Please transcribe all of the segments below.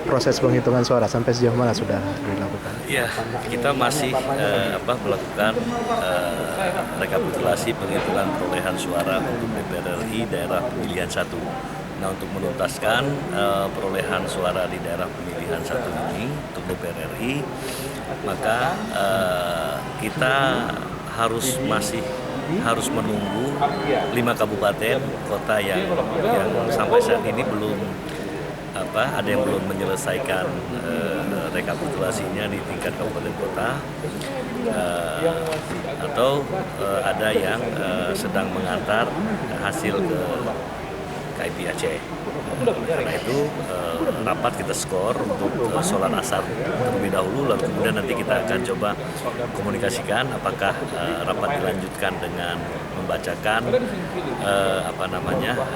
proses penghitungan suara sampai sejauh mana sudah dilakukan? Ya, kita masih melakukan rekapitulasi penghitungan perolehan suara untuk DPR RI daerah pemilihan 1. Nah, untuk menuntaskan perolehan suara di daerah pemilihan 1 ini untuk DPR RI, maka kita harus menunggu 5 kabupaten kota yang sampai saat ini belum ada yang belum menyelesaikan rekapitulasinya di tingkat kabupaten kota, atau ada yang sedang mengantar hasil ke KIP Aceh. Karena itu rapat kita skor untuk sholat asar terlebih dahulu, lalu kemudian nanti kita akan coba komunikasikan apakah rapat dilanjutkan dengan membacakan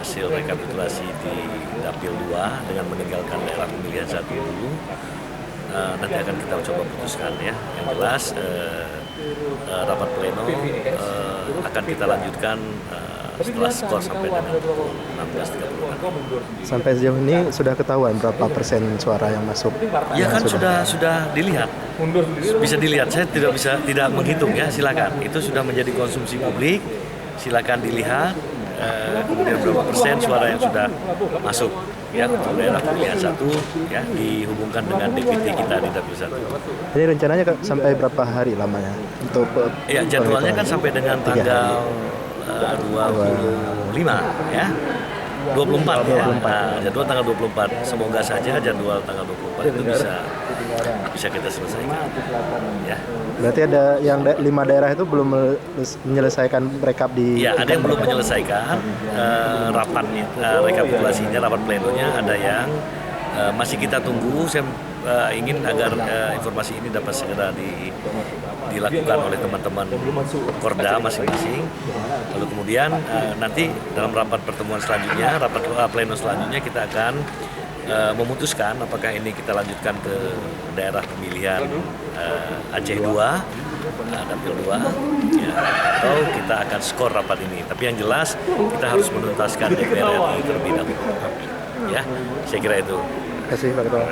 hasil rekapitulasi di Dapil 2 dengan meninggalkan daerah pemilihan 1 dulu. Nanti akan kita coba putuskan ya. Yang jelas rapat pleno akan kita lanjutkan setelah skor sampai dengan 16.30. Sampai sejauh ini sudah ketahuan berapa persen suara yang masuk? Ya kan sudah dilihat, bisa dilihat. Saya tidak menghitung ya, silakan. Itu sudah menjadi konsumsi publik, silakan dilihat. Kemudian berapa persen suara yang sudah masuk ya untuk daerah pemilihan 1 ya dihubungkan dengan DPT kita di Dapil 1. Ini rencananya sampai berapa hari lamanya untuk ya jadwalnya kan sampai dengan tanggal 25 ya. 24 ya. Nah, jadwal tanggal 24. Semoga saja jadwal tanggal 24 itu bisa kita selesaikan. Ya. Berarti ada yang 5 daerah itu belum menyelesaikan rekap di. Ya, ada yang belum menyelesaikan rapatnya, rekapitulasinya, rapat plenonya, ada yang masih kita tunggu. Saya ingin agar informasi ini dapat segera dilakukan oleh teman-teman Korda masing-masing. Lalu kemudian nanti dalam rapat pertemuan selanjutnya, rapat pleno selanjutnya kita akan memutuskan apakah ini kita lanjutkan ke daerah pemilihan Aceh 2, Dapil 2, ya, atau kita akan skor rapat ini. Tapi yang jelas kita harus menuntaskan DPR RI terlebih dahulu. Ya, saya kira itu. Terima kasih Pak Ketua.